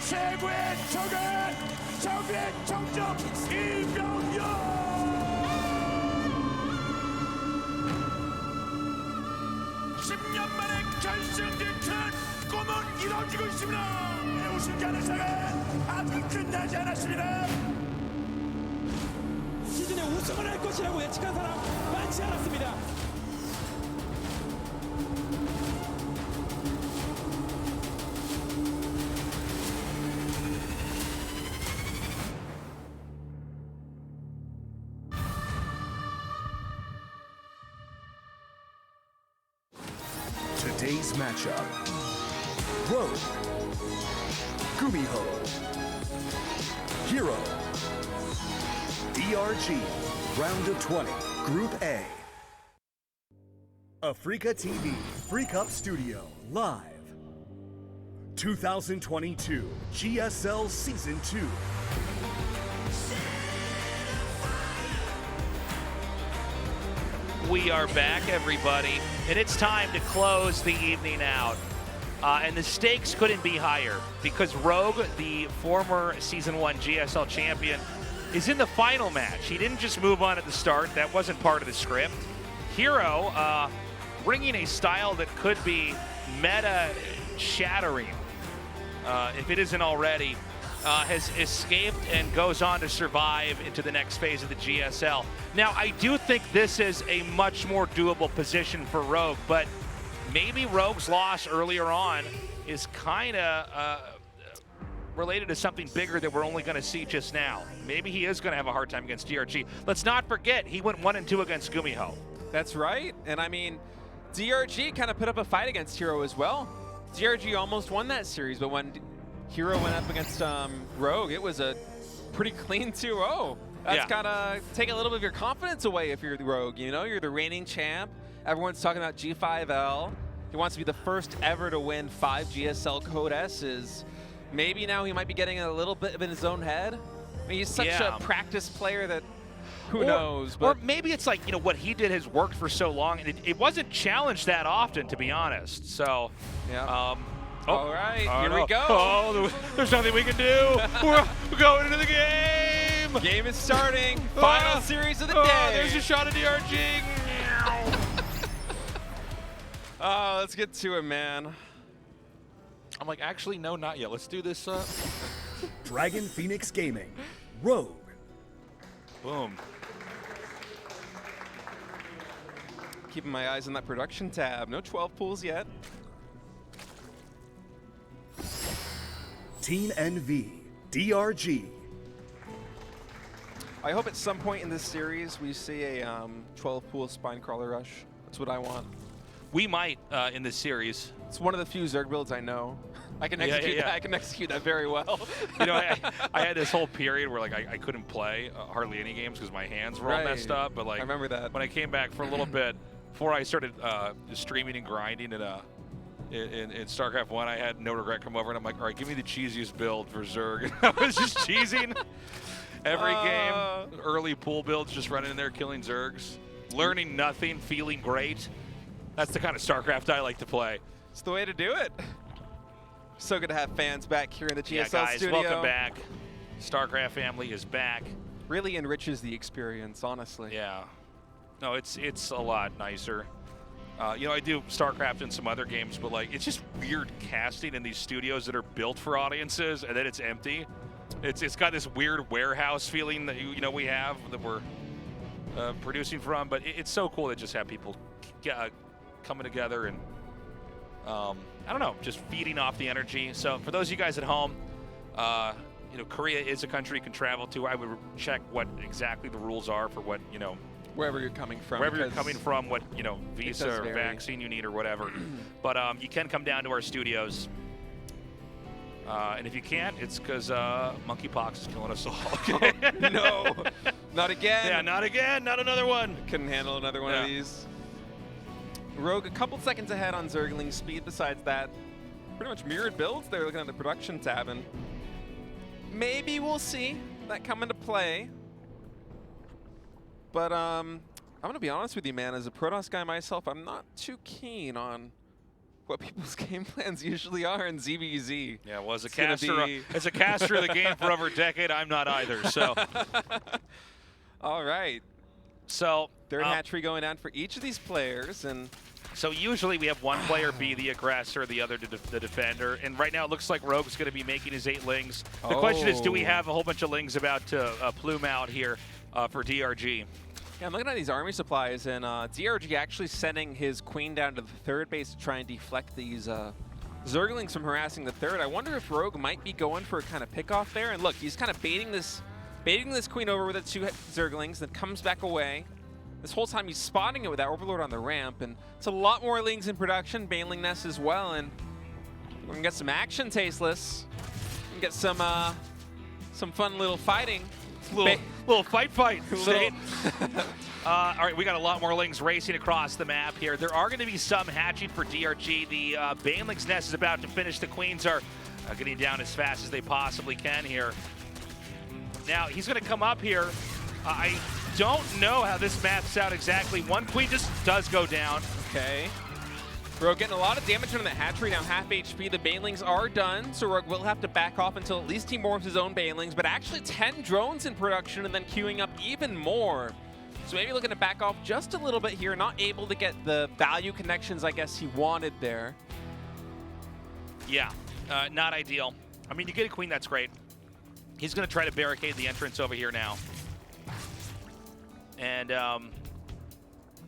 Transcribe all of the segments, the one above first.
최고의 적은 적의 정점 이병렬. 10년 만에 결승 진출 꿈은 이루어지고 있습니다. 우승자는 아직 끝나지 않았습니다. 시즌에 우승을 할 것이라고 예측한 사람 많지 않았습니다. Today's matchup: Rogue, GuMiho, Hero, DRG, round of 20, Group A. Africa TV, Freak Up Studio, live. 2022 GSL Season 2. We are back, everybody, and it's time to close the evening out. And the stakes couldn't be higher because Rogue, the former Season 1 GSL champion, is in the final match. He didn't just move on at the start. That wasn't part of the script. Hero, bringing a style that could be meta-shattering, if it isn't already, has escaped and goes on to survive into the next phase of the GSL. Now, I do think this is a much more doable position for Rogue, but maybe Rogue's loss earlier on is kind of related to something bigger that we're only going to see just now. Maybe he is going to have a hard time against DRG. Let's not forget, he went 1-2 against GuMiho. That's right, and I mean, DRG kind of put up a fight against Hero as well. DRG almost won that series, but when Hero went up against Rogue, it was a pretty clean 2-0. That's gotta take a little bit of your confidence away if you're the Rogue. You know, you're the reigning champ. Everyone's talking about G5L. He wants to be the first ever to win 5 GSL Code S's. Maybe now he might be getting a little bit in his own head. I mean, he's such a practice player that who knows? But or maybe it's like, you know, what he did has worked for so long, and it wasn't challenged that often, to be honest. So, all right, here we go. Oh, there's nothing we can do. We're going into the game. Game is starting. Final series of the day. There's a shot of DRG. Let's get to it, man. I'm like, actually, no, not yet. Let's do this. Dragon Phoenix Gaming, Rogue. Boom. Keeping my eyes on that production tab. No 12 pools yet. Team NV, DRG. I hope at some point in this series we see a 12 pool spine crawler rush. That's what I want. We might in this series. It's one of the few Zerg builds I know. I can execute that. I can execute that very well. You know, I had this whole period where like I couldn't play hardly any games because my hands were all messed up. But like, I remember that. When I came back for a little bit, before I started streaming and grinding in StarCraft 1, I had No Regret come over and I'm like, all right, give me the cheesiest build for Zerg. I was just cheesing every game. Early pool builds, just running in there killing Zergs, learning nothing, feeling great. That's the kind of StarCraft I like to play. It's the way to do it. So good to have fans back here in the GSL guys, studio. welcome back. StarCraft family is back. Really enriches the experience, honestly. Yeah. No, it's a lot nicer. You know, I do StarCraft and some other games, but like, it's just weird casting in these studios that are built for audiences, and then it's empty. It's got this weird warehouse feeling that you know we have that we're producing from, but it's so cool to just have people coming together and I don't know, just feeding off the energy. So for those of you guys at home, you know, Korea is a country you can travel to. I would check what exactly the rules are for what, you know, wherever you're coming from. Wherever you're coming from, what, you know, visa or vaccine you need or whatever. But you can come down to our studios. And if you can't, it's because monkeypox is killing us all. No, not again. Yeah, not again. Not another one. Couldn't handle another one of these. Rogue a couple seconds ahead on Zergling speed. Besides that, pretty much mirrored builds. They're looking at the production tab, and maybe we'll see that come into play. But I'm gonna be honest with you, man. As a Protoss guy myself, I'm not too keen on what people's game plans usually are in ZBZ. Yeah, well, as a It's gonna caster, be- as a caster of the game for over a decade, I'm not either. So, All right. so Third hatchery going down for each of these players, and So usually we have one player be the aggressor, the other the defender. And right now it looks like Rogue's going to be making his 8 lings. The question is, do we have a whole bunch of lings about to plume out here for DRG? yeah, I'm looking at these army supplies, and DRG actually sending his queen down to the third base to try and deflect these Zerglings from harassing the third. I wonder if Rogue might be going for a kind of pick-off there. And look, he's kind of baiting this queen over with the 2 Zerglings, then comes back away. This whole time he's spotting it with that Overlord on the ramp, and it's a lot more lings in production, Baneling Nest as well, and we're gonna get some action, Tasteless. And get some fun little fighting. Little fight. Little- All right, we got a lot more lings racing across the map here. There are going to be some hatching for DRG. The Baneling's Nest is about to finish. The queens are getting down as fast as they possibly can here. Now, he's going to come up here. I don't know how this maps out exactly. One queen just does go down. Okay. Rogue getting a lot of damage from that hatchery, now half HP. The Banelings are done, so Rogue will have to back off until at least he morphs his own Banelings, but actually 10 drones in production and then queuing up even more. So maybe looking to back off just a little bit here, not able to get the value connections I guess he wanted there. Yeah, not ideal. I mean, you get a queen, that's great. He's going to try to barricade the entrance over here now. And,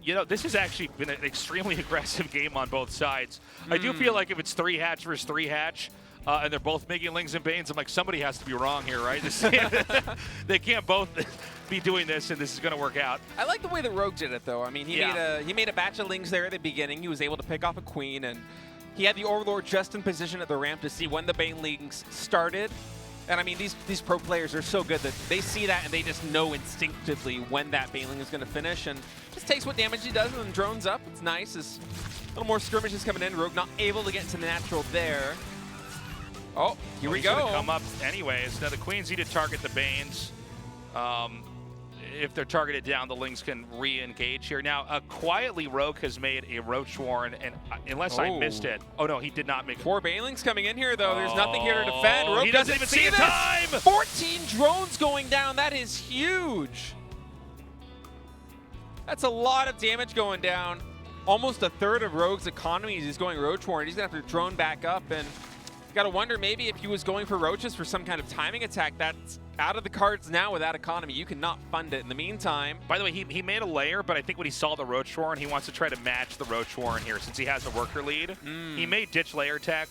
you know, this has actually been an extremely aggressive game on both sides. I do feel like if it's 3 hatch versus 3 hatch, and they're both making lings and banes, I'm like, somebody has to be wrong here, right? They can't both be doing this, and this is going to work out. I like the way that Rogue did it, though. I mean, he made a batch of lings there at the beginning. He was able to pick off a queen, and he had the Overlord just in position at the ramp to see when the Banelings started. And I mean, these pro players are so good that they see that and they just know instinctively when that Baneling is going to finish, and just takes what damage he does and then drones up. It's nice. It's a little more skirmishes coming in. Rogue not able to get into the natural there. Oh, here we He's go. gonna come up anyways. Now the queens need to target the banes. If they're targeted down, the lings can re-engage here. Now, quietly, Rogue has made a Roach Warren, and unless I missed it, oh no, he did not make it. 4 Banelings coming in here, though. There's nothing here to defend. Rogue He doesn't even see a this. time! 14 drones going down. That is huge. That's a lot of damage going down. Almost a third of Rogue's economy. He's going Roach Warren. He's going to have to drone back up, and you got to wonder maybe if he was going for Roaches for some kind of timing attack. That's out of the cards now with that economy. You cannot fund it. In the meantime, By the way, he made a layer, but I think when he saw the Roach Warren, he wants to try to match the Roach Warren here since he has a worker lead. He may ditch layer tech.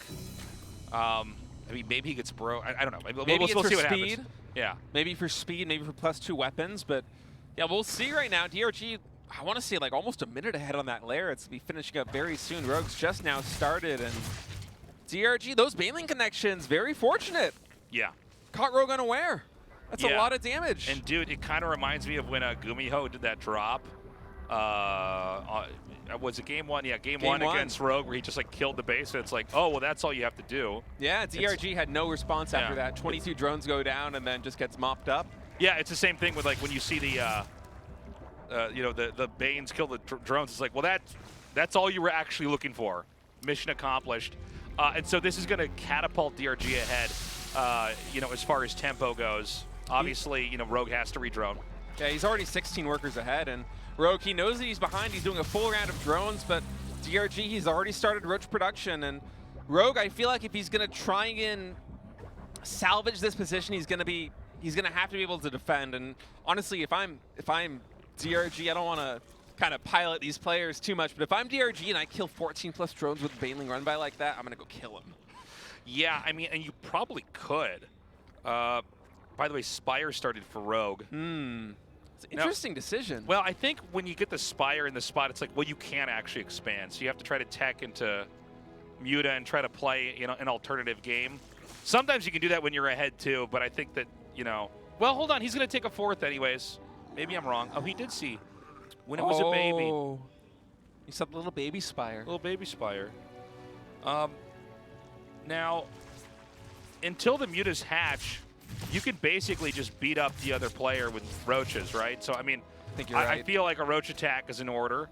I mean, maybe he gets bro. I don't know. maybe we'll it's see for what speed. happens. Yeah. Maybe for speed, maybe for +2 weapons, but yeah, we'll see right now. DRG, I want to say like almost a minute ahead on that layer. It's to be finishing up very soon. Rogue's just now started, and DRG, those Baneling connections, very fortunate. Yeah. Caught Rogue unaware. That's a Yeah. lot of damage. And dude, it kind of reminds me of when GuMiho did that drop. Was it game 1? Yeah, game one against Rogue, where he just like killed the base. And it's like, oh well, that's all you have to do. yeah, DRG had no response after Yeah. that. 22 drones go down and then just gets mopped up. Yeah, it's the same thing with like when you see the, you know, the Banes kill the drones. It's like, well, that's all you were actually looking for. Mission accomplished. And so this is going to catapult DRG ahead. You know, as far as tempo goes. Obviously, you know, Rogue has to redrone. Yeah, he's already 16 workers ahead, and Rogue, he knows that he's behind. He's doing a full round of drones, but DRG, he's already started Roach production, and Rogue, I feel like if he's gonna try and salvage this position, he's gonna have to be able to defend. And honestly, if I'm DRG, I don't want to kind of pilot these players too much, but if I'm DRG and I kill 14+ drones with Baneling run by like that, I'm gonna go kill him. Yeah, I mean, and you probably could. By the way, Spire started for Rogue. It's an interesting decision. Well, I think when you get the Spire in the spot, it's like, well, you can't actually expand. So you have to try to tech into Muta and try to play, you know, an alternative game. Sometimes you can do that when you're ahead too, but I think that, you know, well, hold on, he's going to take a 4th anyways. Maybe I'm wrong. Oh, he did see when it was a baby. You saw the little baby Spire. Little baby Spire. Now, until the Mutas hatch, you can basically just beat up the other player with roaches, right? So, I mean, I think you're right. I feel like a roach attack is in order.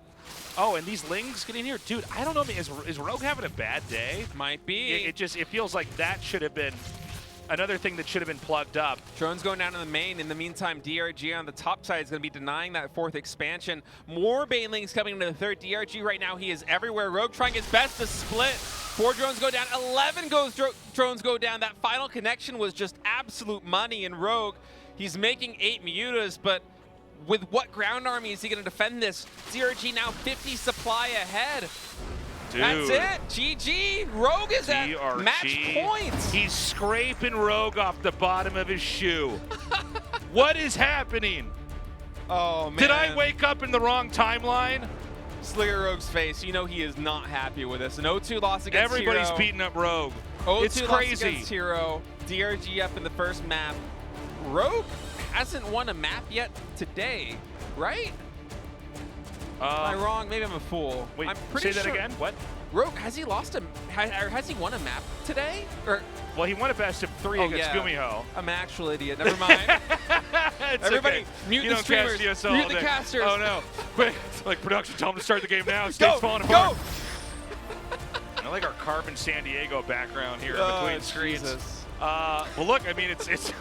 Oh, and these Lings getting here? Dude, I don't know. Is Rogue having a bad day? Might be. It feels like that should have been another thing that should have been plugged up. Drones going down to the main. In the meantime, DRG on the top side is going to be denying that 4th expansion. More Banelings coming into the 3rd. DRG right now, he is everywhere. Rogue trying his best to split. 4 drones go down. 11 drones go down. That final connection was just absolute money. And Rogue, he's making 8 mutas, but with what ground army is he going to defend this? DRG now 50 supply ahead. Dude. That's it. GG. Rogue is at DRG. match point. He's scraping Rogue off the bottom of his shoe. What is happening? Oh, man. Did I wake up in the wrong timeline? Just look at Rogue's face. You know he is not happy with this. An 0-2 loss against Everybody's Hero. beating up Rogue. 0-2 It's loss crazy. against Hero. DRG up in the first map. Rogue hasn't won a map yet today, right? Am I wrong? Maybe I'm a fool. Wait, I'm pretty say that sure. again? What? Rogue, has he lost a, or has he won a map today? Or Well, he won a best of 3 against GuMiho. I'm an actual idiot. Never mind. It's Everybody, okay. mute You the don't streamers. cast GSL Mute all the day. casters. Oh no! Quick, like production, tell him to start the game now. State's Go, falling apart. go. I like our Carbon San Diego background here Oh, between screens. Jesus. Well, look, I mean, it's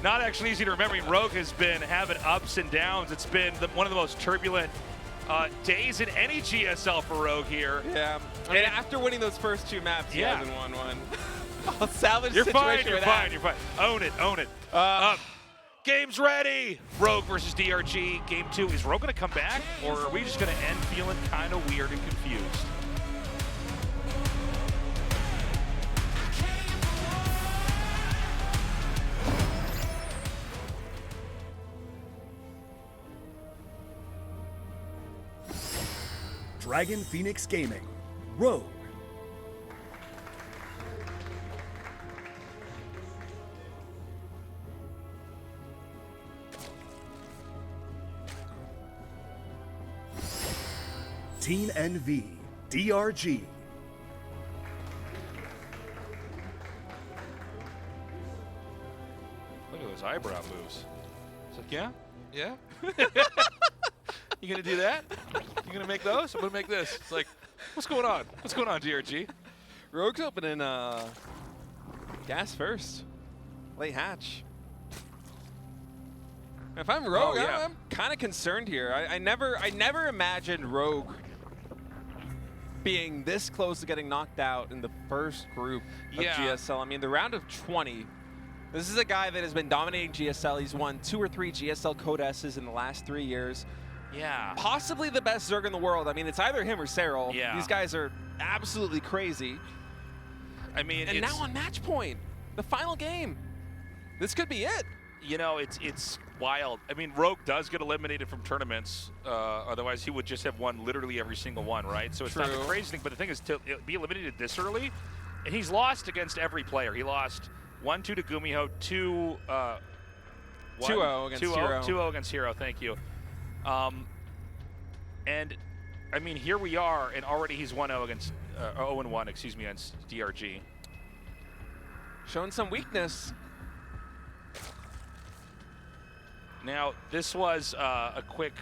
not actually easy to remember. I mean, Rogue has been having ups and downs. It's been one of the most turbulent days in any GSL for Rogue here. Yeah. I mean, after winning those first 2 maps, he Yeah. hasn't won one. I'll salvage You're the fine, situation you're with fine, that. you're fine. Own it, own it. Game's ready. Rogue versus DRG. Game 2. Is Rogue going to come back, or are we just going to end feeling kind of weird and confused? Dragon Phoenix Gaming, Rogue. Team NV, DRG. Look at those eyebrow moves. It's like, yeah? Yeah? You going to do that? You going to make those? I'm going to make this. It's like, what's going on? What's going on, DRG? Rogue's opening gas first. Late hatch. If I'm Rogue, Oh, yeah. I'm kind of concerned here. I never imagined Rogue being this close to getting knocked out in the first group of Yeah. GSL. I mean, the round of 20. This is a guy that has been dominating GSL. He's won 2 or 3 GSL Code S's in the last 3 years. Yeah. Possibly the best Zerg in the world. I mean, it's either him or Cyril. Yeah. These guys are absolutely crazy. I mean, And it's, now on match point, the final game. This could be it. you know, it's wild. I mean, Rogue does get eliminated from tournaments. Otherwise, he would just have won literally every single one, right? So it's not the True. crazy thing. But the thing is, to be eliminated this early, and he's lost against every player. He lost 1-2 to GuMiho, 2-0 against Hero. 2-0 against Hero. Thank you. And I mean, here we are, and already he's 1-0 against 0-1, excuse me, against DRG. Showing some weakness. Now, this was a quick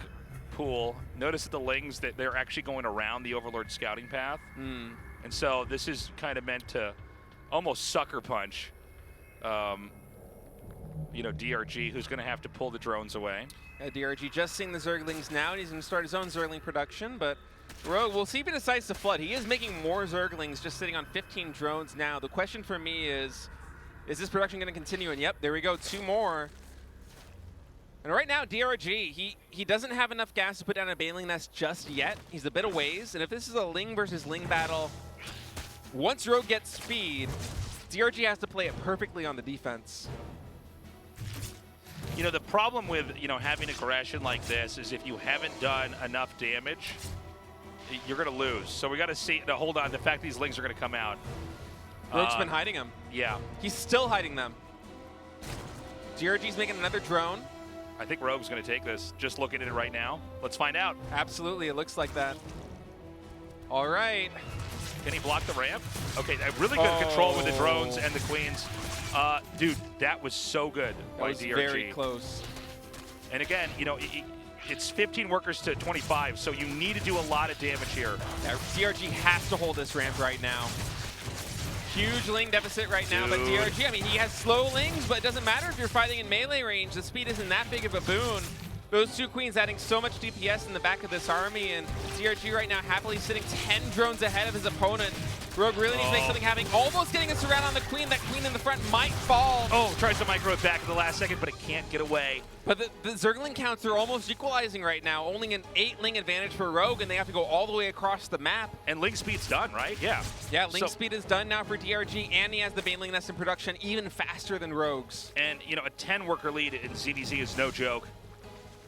pool. Notice that the Lings, that they're actually going around the Overlord scouting path. And so this is kind of meant to almost sucker punch, you know, DRG, who's going to have to pull the drones away. Yeah, DRG just seeing the Zerglings now, and he's going to start his own Zergling production, but Rogue, we'll see if he decides to flood. He is making more Zerglings, just sitting on 15 drones now. The question for me is this production going to continue? And yep, there we go, 2 more. And right now, DRG, he doesn't have enough gas to put down a Baneling Nest just yet. He's a bit of ways, and if this is a Ling versus Ling battle, once Rogue gets speed, DRG has to play it perfectly on the defense. You know, the problem with, you know, having aggression like this is if you haven't done enough damage, you're going to lose. So we got to see, to hold on, the fact these Lings are going to come out. Rogue's been hiding them. Yeah. He's still hiding them. DRG's making another drone. I think Rogue's going to take this. Just looking at it right now. Let's find out. Absolutely, it looks like that. All right. Can he block the ramp? Okay, really good control with the drones and the queens. Dude, that was so good That by was DRG. very close. And again, you know, it's 15 workers to 25, so you need to do a lot of damage here. Yeah, DRG has to hold this ramp right now. Huge Ling deficit right now, but DRG, I mean, he has slow Lings, but it doesn't matter if you're fighting in melee range. The speed isn't that big of a boon. Those two queens adding so much DPS in the back of this army, and DRG right now happily sitting 10 drones ahead of his opponent. Rogue really needs to make something happen. Almost getting a surround on the queen. That queen in the front might fall. Oh, tries to micro it back at the last second, but it can't get away. But the Zergling counts are almost equalizing right now. Only an 8 Ling advantage for Rogue, and they have to go all the way across the map. And Ling speed's done, right? Yeah. Yeah, Ling speed is done now for DRG, and he has the Baneling Nest in production even faster than Rogue's. And, you know, a 10 worker lead in ZVZ is no joke.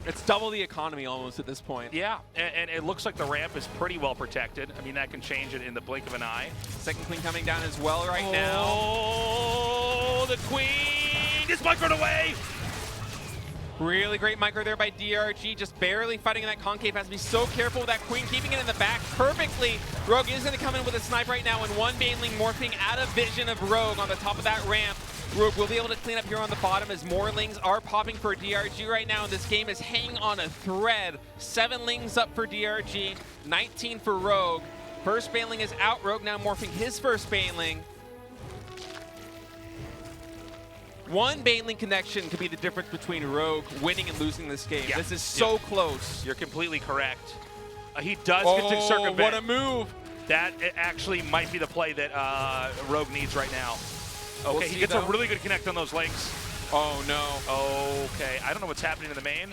It's double the economy almost at this point. Yeah, and it looks like the ramp is pretty well protected. I mean, that can change it in the blink of an eye. Second queen coming down as well right now. Oh, the queen is microed away. Really great micro there by DRG, just barely fighting in that concave. Has to be so careful with that queen, keeping it in the back perfectly. Rogue is going to come in with a snipe right now, and one Baneling morphing out of vision of Rogue on the top of that ramp. Rogue will be able to clean up here on the bottom as more Lings are popping for DRG right now, and this game is hanging on a thread. 7 Lings up for DRG, 19 for Rogue. First Baneling is out. Rogue now morphing his first Baneling. One Baneling connection could be the difference between Rogue winning and losing this game. Yeah. This is so close. You're completely correct. He does get to circumvent. What a move. That actually might be the play that Rogue needs right now. Okay, We'll he gets see, a really good connect on those Lings. Oh, no. Okay, I don't know what's happening in the main.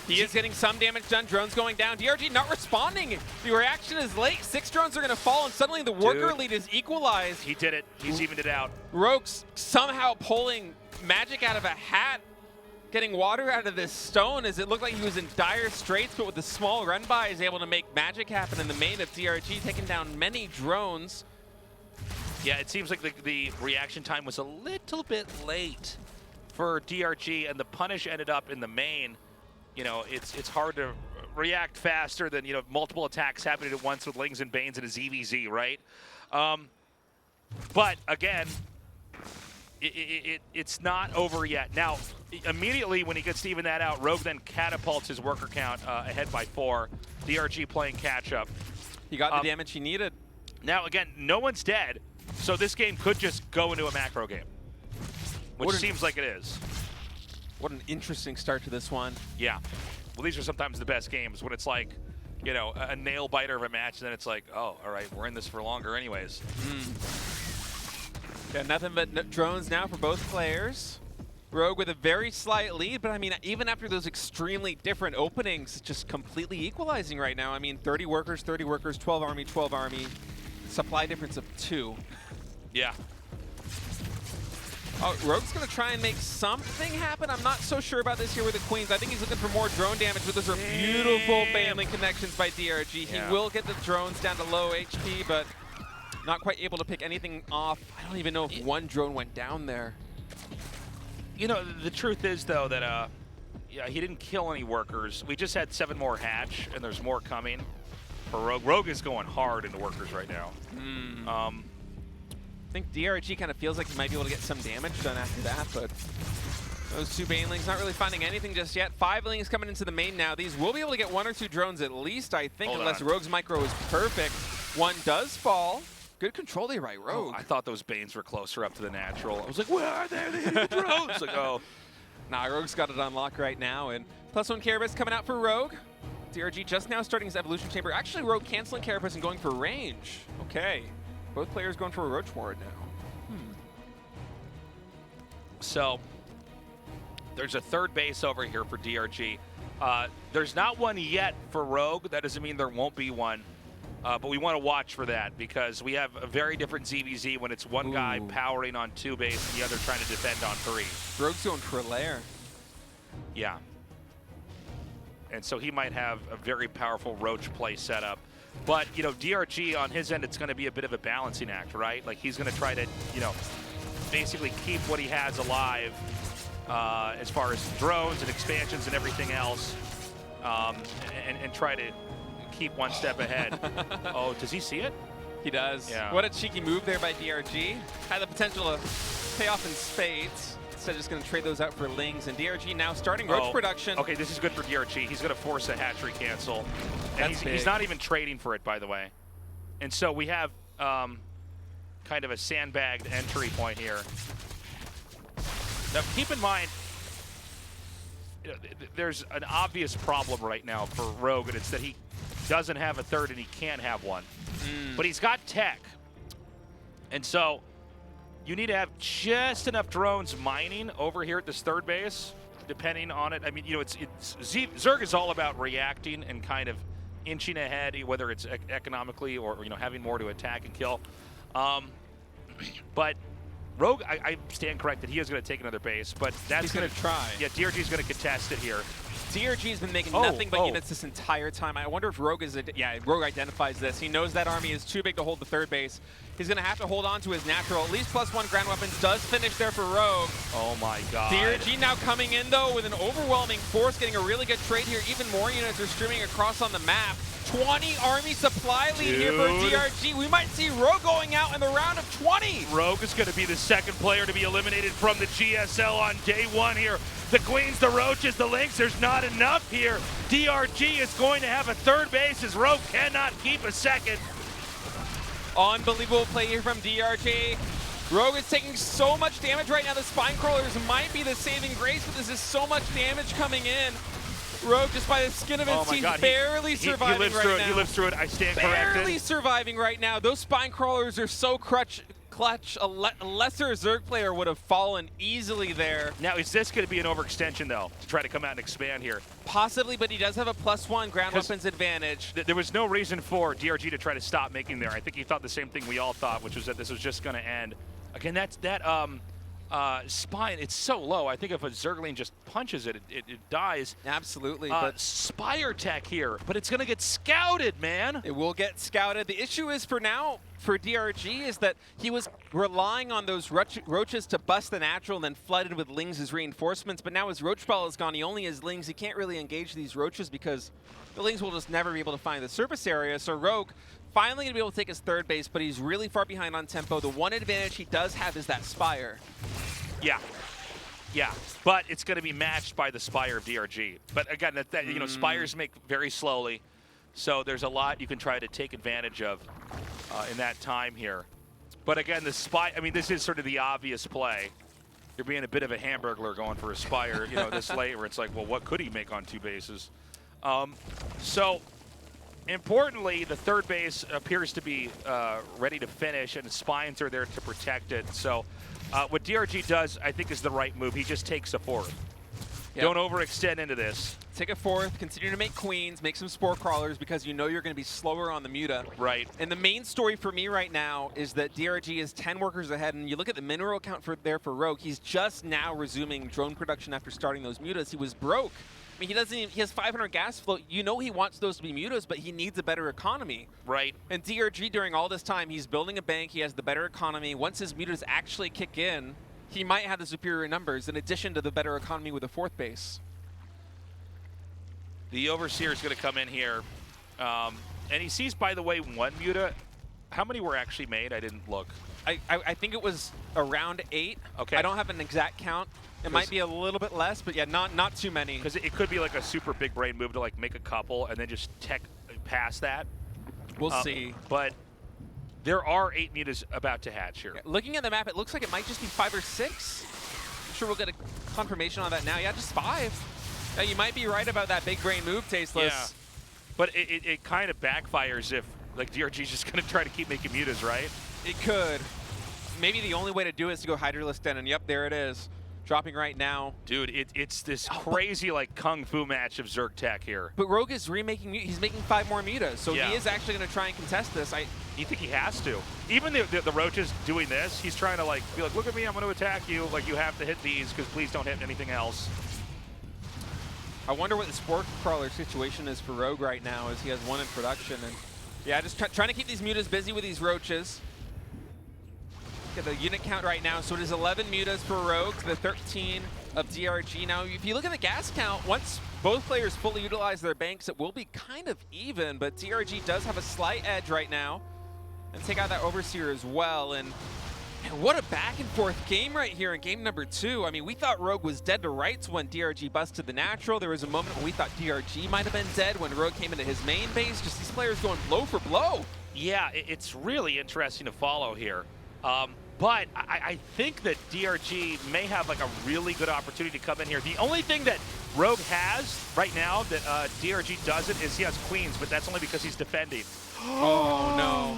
He is getting some damage done. Drones going down. DRG not responding. The reaction is late. 6 drones are going to fall, and suddenly the worker lead is equalized. He did it. He's evened it out. Rogue's somehow pulling magic out of a hat, getting water out of this stone as it looked like he was in dire straits, but with the small run by, is able to make magic happen in the main of DRG, taking down many drones. Yeah, it seems like the reaction time was a little bit late for DRG, and the punish ended up in the main. You know, it's hard to react faster than, you know, multiple attacks happening at once with Lings and Banes and a ZVZ, right? But again, it's not over yet. Now, immediately when he gets to even that out, Rogue then catapults his worker count ahead by 4. DRG playing catch up. He got the damage he needed. Now, again, no one's dead, so this game could just go into a macro game, which seems like it is. What an interesting start to this one. Yeah. Well, these are sometimes the best games when it's like, you know, a nail biter of a match, and then it's like, oh, all right, we're in this for longer anyways. Yeah, nothing but drones now for both players. Rogue with a very slight lead, but I mean, even after those extremely different openings, just completely equalizing right now. I mean, 30 workers, 12 army, 12 army. Supply difference of 2. Yeah. Oh, Rogue's going to try and make something happen. I'm not so sure about this here with the Queens. I think he's looking for more drone damage, but those are beautiful Baneling connections by DRG. Yeah. He will get the drones down to low HP, but not quite able to pick anything off. I don't even know if one drone went down there. You know, the truth is, though, that yeah, he didn't kill any workers. We just had 7 more hatch, and there's more coming for Rogue. Rogue is going hard into workers right now. I think DRG kind of feels like he might be able to get some damage done after that, but those 2 Banelings not really finding anything just yet. 5 Lings coming into the main now. These will be able to get 1 or 2 drones at least, I think, unless Rogue's micro is perfect. 1 does fall. Good control there by Rogue. I thought those Banes were closer up to the natural. I was like, where are they? They hit the drones. Like, oh. Nah, Rogue's got it on lock right now, and +1 Carapace coming out for Rogue. DRG just now starting his Evolution Chamber. Actually, Rogue canceling Carapace and going for range. Okay. Both players going for a Roach Ward now. So, there's a 3rd base over here for DRG. There's not one yet for Rogue. That doesn't mean there won't be one. But we want to watch for that because we have a very different ZVZ when it's one guy powering on 2 base and the other trying to defend on 3. Rogue's going for a lair. Yeah. And so he might have a very powerful Roach play setup. But, you know, DRG on his end, it's going to be a bit of a balancing act, right? Like, he's going to try to, you know, basically keep what he has alive as far as drones and expansions and everything else, and try to keep 1 step ahead. Oh, does he see it? He does. Yeah. What a cheeky move there by DRG. Had the potential to pay off in spades. Instead, just going to trade those out for Lings. And DRG now starting Roach production. Okay, this is good for DRG. He's going to force a hatchery cancel. And That's he's big. not even trading for it, by the way. And so we have kind of a sandbagged entry point here. Now, keep in mind, you know, there's an obvious problem right now for Rogue, and it's that he doesn't have a third and he can't have one. But he's got tech. And so you need to have just enough drones mining over here at this third base, depending on it. I mean, you know, Zerg is all about reacting and kind of inching ahead, whether it's economically or, you know, having more to attack and kill. But Rogue, I stand corrected. He is going to take another base, but that's going to try. Yeah, DRG is going to contest it here. DRG has been making nothing but units this entire time. I wonder if Rogue is, Rogue identifies this. He knows that army is too big to hold the third base. He's going to have to hold on to his natural. At least +1 ground weapons does finish there for Rogue. Oh my God. DRG now coming in though with an overwhelming force, getting a really good trade here. Even more units are streaming across on the map. 20 army supply lead here for DRG. We might see Rogue going out in the round of 20. Rogue is going to be the second player to be eliminated from the GSL on day one here. The Queens, the Roaches, the Lynx, there's not enough here. DRG is going to have a third base as Rogue cannot keep a second. Unbelievable play here from DRG. Rogue is taking so much damage right now. The Spine Crawlers might be the saving grace, but this is so much damage coming in. Rogue, just by the skin of his teeth, barely surviving right now. He lives through it. I stand corrected. Barely surviving right now. Those Spine Crawlers are so clutch. A lesser Zerg player would have fallen easily there. Now, is this going to be an overextension, though, to try to come out and expand here? Possibly, but he does have a +1 ground weapons advantage. There was no reason for DRG to try to stop making there. I think he thought the same thing we all thought, which was that this was just going to end. Again, Spine, it's so low. I think if a Zergling just punches it, it dies. Absolutely. But Spire tech here, but it's going to get scouted, man. It will get scouted. The issue is for now, for DRG, is that he was relying on those roaches to bust the natural and then flooded with Lings as reinforcements. But now his Roach Ball is gone. He only has Lings. He can't really engage these roaches because the Lings will just never be able to find the surface area. So Rogue finally going to be able to take his third base, but he's really far behind on tempo. The one advantage he does have is that Spire. Yeah, but it's going to be matched by the Spire of DRG. But again, you know, Spires make very slowly, so there's a lot you can try to take advantage of in that time here. But again, the Spire, I mean, this is sort of the obvious play. You're being a bit of a hamburglar going for a Spire, you know, this late, where it's like, well, what could he make on two bases? So, importantly, the third base appears to be ready to finish, and the Spines are there to protect it. So, what DRG does, I think, is the right move. He just takes a fourth. Yep. Don't overextend into this. Take a fourth, continue to make queens, make some spore crawlers because you know you're going to be slower on the Muta. Right. And the main story for me right now is that DRG is 10 workers ahead, and you look at the mineral count for Rogue, he's just now resuming drone production after starting those Mutas. He was broke. I mean, he has 500 gas flow. You know he wants those to be Mutas, but he needs a better economy. Right. And DRG, during all this time, he's building a bank. He has the better economy. Once his Mutas actually kick in, he might have the superior numbers in addition to the better economy with the fourth base. The Overseer is going to come in here. And he sees, by the way, one Muta. How many were actually made? I didn't look. I think it was around 8. Okay. I don't have an exact count. It might be a little bit less, but yeah, not too many. Because it could be like a super big brain move to like make a couple and then just tech past that. We'll see. But there are 8 Mutas about to hatch here. Yeah, looking at the map, it looks like it might just be 5 or 6. I'm sure we'll get a confirmation on that now. Yeah, just 5. Yeah, you might be right about that big brain move, Tasteless. Yeah. But it kind of backfires if like DRG's just going to try to keep making Mutas, right? It could. Maybe the only way to do it is to go Hydralisk Den, and yep, there it is. Dropping right now. Dude, it's this crazy like kung fu match of Zerg tech here. But Rogue is remaking, he's making 5 more Mutas, so yeah. He is actually going to try and contest this. You think he has to? Even the Roaches doing this, he's trying to like be like, look at me, I'm going to attack you. Like, you have to hit these because please don't hit anything else. I wonder what the Spore Crawler situation is for Rogue right now, as he has 1 in production. And yeah, just trying to keep these Mutas busy with these Roaches. At the unit count right now, so it is 11 Mutas for Rogue to the 13 of DRG. Now, if you look at the gas count, once both players fully utilize their banks, it will be kind of even, but DRG does have a slight edge right now, and take out that Overseer as well. And And what a back and forth game right here in game number 2. I mean, we thought Rogue was dead to rights when DRG busted the natural. There was a moment when we thought DRG might have been dead when Rogue came into his main base. Just these players going blow for blow. Yeah, it's really interesting to follow here. But I think that DRG may have like a really good opportunity to come in here. The only thing that Rogue has right now that DRG doesn't is he has queens, but that's only because he's defending. Oh, no.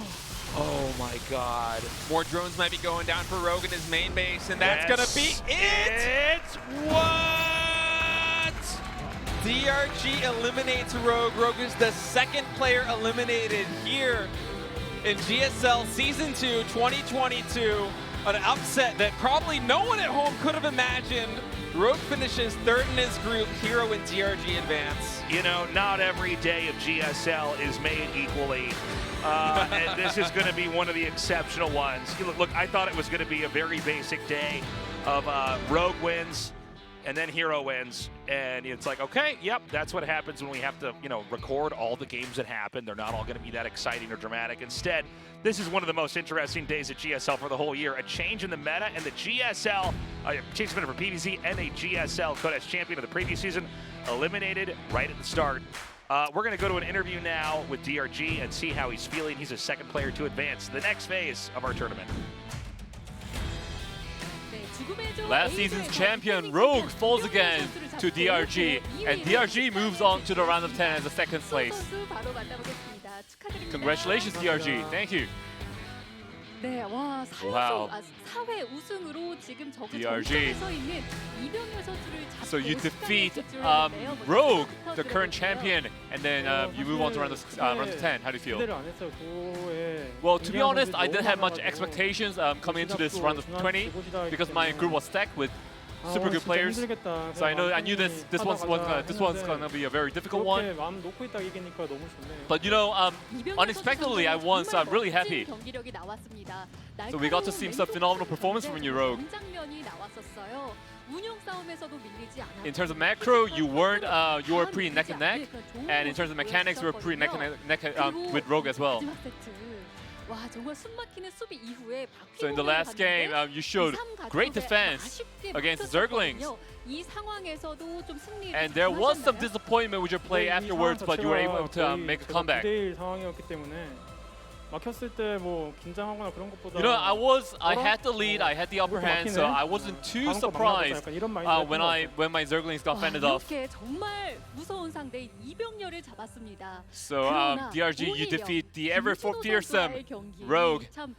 Oh my God. More drones might be going down for Rogue in his main base, and that's gonna be it! It's what? DRG eliminates Rogue. Rogue is the second player eliminated here in GSL Season 2 2022. An upset that probably no one at home could have imagined. Rogue finishes third in his group, Hero and DRG advance. You know, not every day of GSL is made equally. And this is going to be one of the exceptional ones. Look, I thought it was going to be a very basic day of Rogue wins and then Hero wins. And it's like, okay, yep, that's what happens when we have to, record all the games that happen. They're not all going to be that exciting or dramatic. Instead, this is one of the most interesting days at GSL for the whole year. A change in the meta and the GSL, change the meta for PvZ and a GSL Codex champion of the previous season, eliminated right at the start. We're going to go to an interview now with DRG and see how he's feeling. He's a second player to advance to the next phase of our tournament. Last season's champion Rogue falls again to DRG, and DRG moves on to the round of 10 as a second place. Congratulations, DRG. Thank you. 네, 와, Wow. 4회 우승으로 지금 저그 DRG. 정점에 서 있는 이병렬 선수를 잡고 So you 10강에 defeat 진출을 했는데요. Rogue, 먼저 the current champion, and then you move on to round of 10. How do you feel? 기대를 안 했어요. 9회. Well, to be honest, I didn't have much expectations coming into this round of 20 because my group was stacked with super good players. So I knew this one's gonna be a very difficult one. 마음 놓고 있다 이기니까 너무 좋네요. But unexpectedly I won, so I'm really happy. 경기력이 나왔습니다. So we got to see some phenomenal performance from you, Rogue. 장면이 나왔었어요. 운영 싸움에서도 밀리지 않았고. In terms of macro, you were pretty neck and neck, and in terms of mechanics, you were pretty neck and neck with Rogue as well. 마지막 세트. 와, 정말 숨막히는 수비 이후에 So in the last game, you showed great defense against Zerglings. 이 상황에서도 좀 승리를 And there was some 하셨나요? disappointment with your play afterwards, but you were able to make a comeback. 9대1 상황이었기 때문에 막혔을 때 뭐 긴장하거나 그런 것보다 I had the lead, I had the upper hand, so I wasn't too surprised when my Zerglings got fended off. 이렇게 정말 무서운 상대 이병렬을 잡았습니다. So DRG, you defeat the ever 김준호 fearsome 선수와의 경기. Rogue. 참,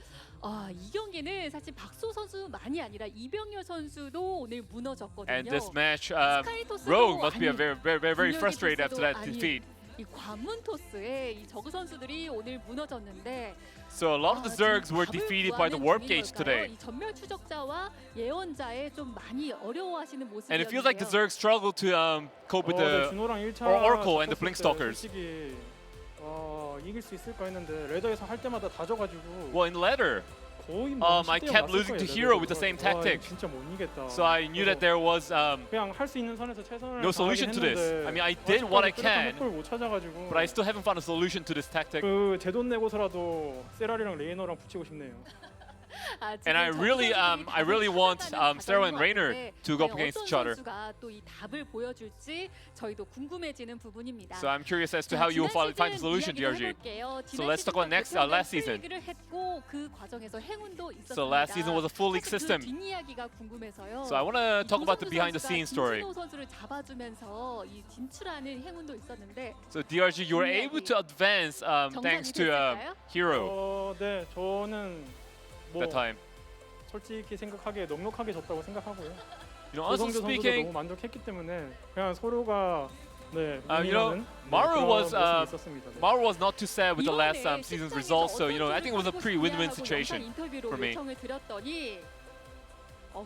이 경기는 사실 박소 선수만이 아니라 이병렬 선수도 오늘 무너졌거든요. And this match, Rogue must be very frustrated after that defeat. 이 관문 토스에 이 저그 선수들이 오늘 무너졌는데. So a lot of the Zergs were defeated by the warp gauge today. 이 전멸 추적자와 예언자의 좀 많이 어려워하시는 모습이었는데요. And it feels like the Zergs struggle to cope with the Oracle and the Blinkstalkers. 이길 수 있을까 했는데 레더에서 할 때마다 다 져가지고. Well, in ladder, 거의 I kept losing to Hero with the same tactic. 진짜 못 이기겠다. So I knew that there was 그냥 할 수 있는 선에서 최선을 no solution to this. I mean, I did what I can, 못 찾아가지고. but I still haven't found a solution to this tactic. 그 제 돈 내고서라도 세라리랑 레이너랑 붙이고 싶네요. And I really want Sarah and Raynor to go up against each other. 또이 답을 보여줄지 저희도 궁금해지는 부분입니다. So I'm curious as to how you will find the solution, DRG. So let's talk about last season. So last season was a full league system. So I want to talk about the behind the scenes story. So DRG, you were able to advance thanks to Hero 네, 저는 뭐 that time. 솔직히 생각하기에 넉넉하게 졌다고 생각하고요. Honestly 조성주 선수도 speaking, 너무 만족했기 때문에 그냥 서로가 네, Maru was 있었습니다. 네. Maru was not too sad with the last season's results, so I think it was a pretty win-win situation for me.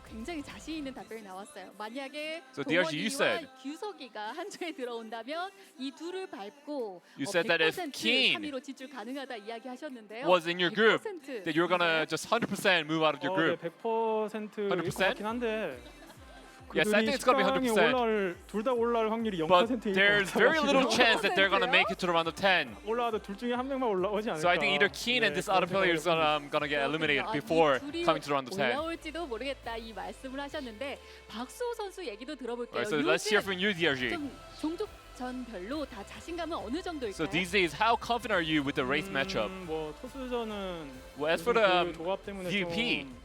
굉장히 자신 있는 답변이 나왔어요. 만약에 So DRG, you said 규석이가 한조에 들어온다면 이 둘을 밟고 You said that if 100% Keen 3위로 진출 가능하다 이야기하셨는데요. was in your group, 100% that you're gonna just 100% move out of your group. 네, 100%일 것 100%? 같긴 한데 Yes, I think it's gonna be 100%. 둘 다 올라올 확률이 0%인 But 것 there's very little 같아요. chance that they're gonna make it to the round of 10. 올라와도 둘 중에 한 명만 올라오지 않을까. So I think either Keen and this other player is gonna get eliminated before coming to the round of 10. 올라올지도 모르겠다 이 말씀을 하셨는데 박수호 선수 얘기도 들어볼게요. Alright, so let's hear from you, DRG. 좀 종족전별로 다 자신감은 어느 정도일까요? So these days, how confident are you with the race matchup? 뭐 토스전은 Well, as for 그 the 조합 때문에 VP, 좀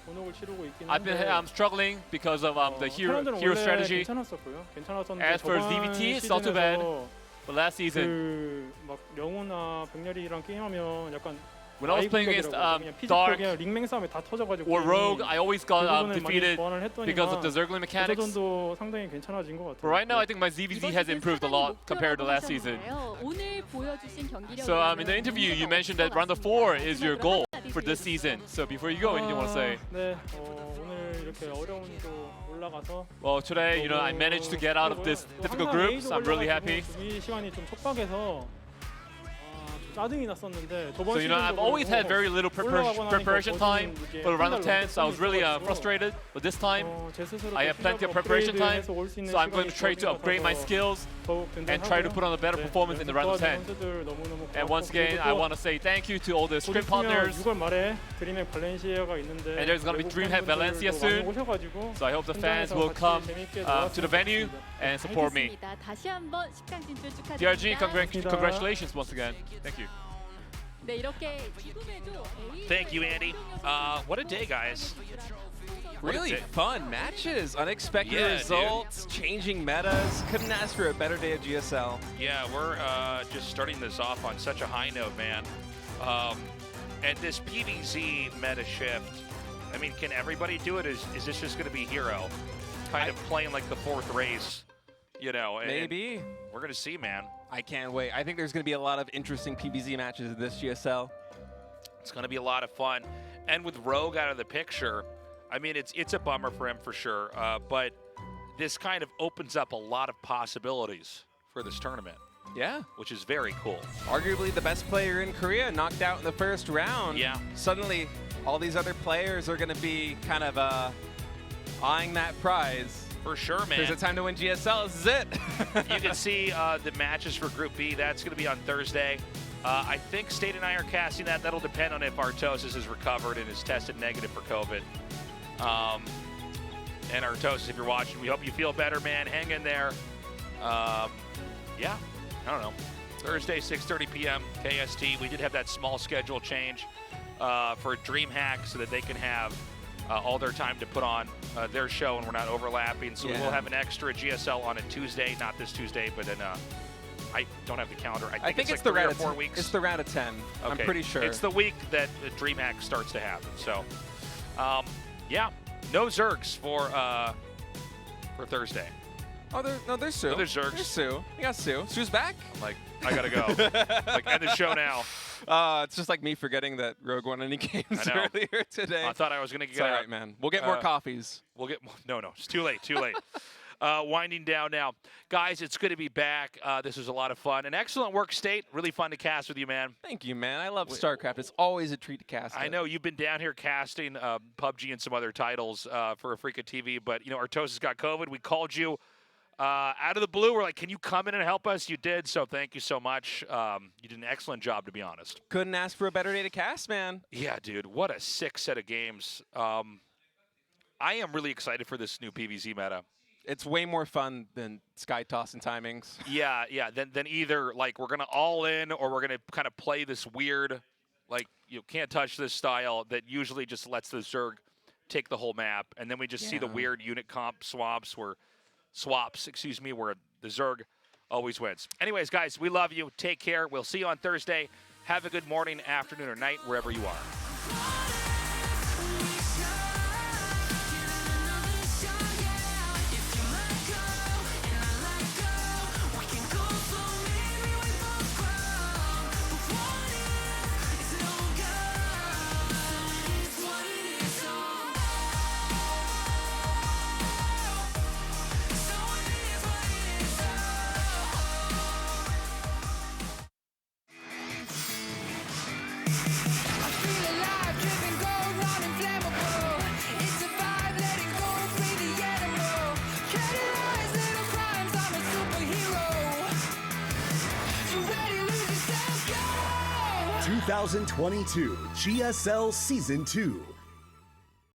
곤혹을 치르고 있긴 I'm struggling because of the hero 원래 strategy. 괜찮았었고요. 괜찮았었는데 As for 저번 DVT, it's not too bad. 시즌에서 But last season, 그막 영호나 백렬이랑 게임하면 약간 when I was playing against 그냥 피지컬 Dark 그냥 링맹 싸움에 다 터져가지고 or Rogue, I always got defeated 보완을 했더니만 because of the Zergling mechanics. 대전도 상당히 괜찮아진 것 같아요. But right now, I think my ZVZ has improved a lot compared to last season. 오늘 보여주신 경기력. So in the interview, you mentioned that round of 4 is your goal for this season. So before you go, anything you want to say? 네, 오늘 이렇게 어려운 또 올라가서 Well, today, I managed to get out of this difficult group, so I'm really happy. 준비 시간이 좀 촉박해서 짜증이 났었는데 So I've always had very little preparation time for the round of 10, so I was really frustrated. But this time, I have plenty of preparation time, so I'm going to try to upgrade my skills and try to put on a better performance in the round of 10. And once again, I want to say thank you to all the stream partners. 6월 말에 드림핵 발렌시아가 있는데 And there's going to be DreamHack Valencia soon. So I hope the fans will come to the venue and support me. 다시 한번 10강 진출 축하드립니다. DRG, congratulations once again. Thank you. 네, 이렇게 지금에도 Thank you, Andy. What a day, guys. Really fun matches, unexpected Yeah, results, changing metas. Couldn't ask for a better day of GSL. Yeah, we're just starting this off on such a high note, man. And this PvZ meta shift, I mean, can everybody do it? Is this just going to be Hero? Kind of playing like the fourth race, and Maybe. we're going to see, man. I can't wait. I think there's going to be a lot of interesting PvZ matches in this GSL. It's going to be a lot of fun. And with Rogue out of the picture, I mean, it's a bummer for him for sure. But this kind of opens up a lot of possibilities for this tournament. Yeah. Which is very cool. Arguably the best player in Korea knocked out in the first round. Yeah. Suddenly, all these other players are going to be kind of eyeing that prize. For sure, man. There's a time to win GSL. This is it. You can see the matches for Group B. That's going to be on Thursday. I think State and I are casting that. That'll depend on if Artosis is recovered and is tested negative for COVID. And Artosis, if you're watching, we hope you feel better, man. Hang in there. Yeah, I don't know. Thursday, 6:30 p.m. KST. We did have that small schedule change for DreamHack so that they can have all their time to put on their show and we're not overlapping. So we will have an extra GSL on a Tuesday, not this Tuesday, but then I don't have the calendar. I think it's the like 3 or round 4 weeks. It's the round of 10. Okay. I'm pretty sure. It's the week that the DreamHack starts to happen. So, yeah, no Zergs for Thursday. Oh, there's Sue. No, there's Zergs. There's Sue. You got Sue. Sue's back? I'm like, I gotta go. Like, end the show now. It's just like me forgetting that Rogue won any games I know. earlier today. I thought I was gonna get It's all right, man. We'll get more coffees. We'll get no. It's too late. Too late. Winding down now, guys. It's good to be back. This was a lot of fun. An excellent work, State. Really fun to cast with you, man. Thank you, man. I love StarCraft. It's always a treat to cast. I know you've been down here casting PUBG and some other titles for Africa TV, but Artosis got COVID. We called you out of the blue. We're like, can you come in and help us? You did, so thank you so much. You did an excellent job, to be honest. Couldn't ask for a better day to cast, man. Yeah, dude. What a sick set of games. I am really excited for this new PvZ meta. It's way more fun than Sky Toss and timings. Yeah. Then either like we're gonna all in or we're gonna kind of play this weird, like you can't touch this style that usually just lets the Zerg take the whole map, and then we just see the weird unit comp swaps where the Zerg always wins. Anyways, guys, we love you. Take care. We'll see you on Thursday. Have a good morning, afternoon, or night wherever you are. Feeling 2022 GSL Season 2.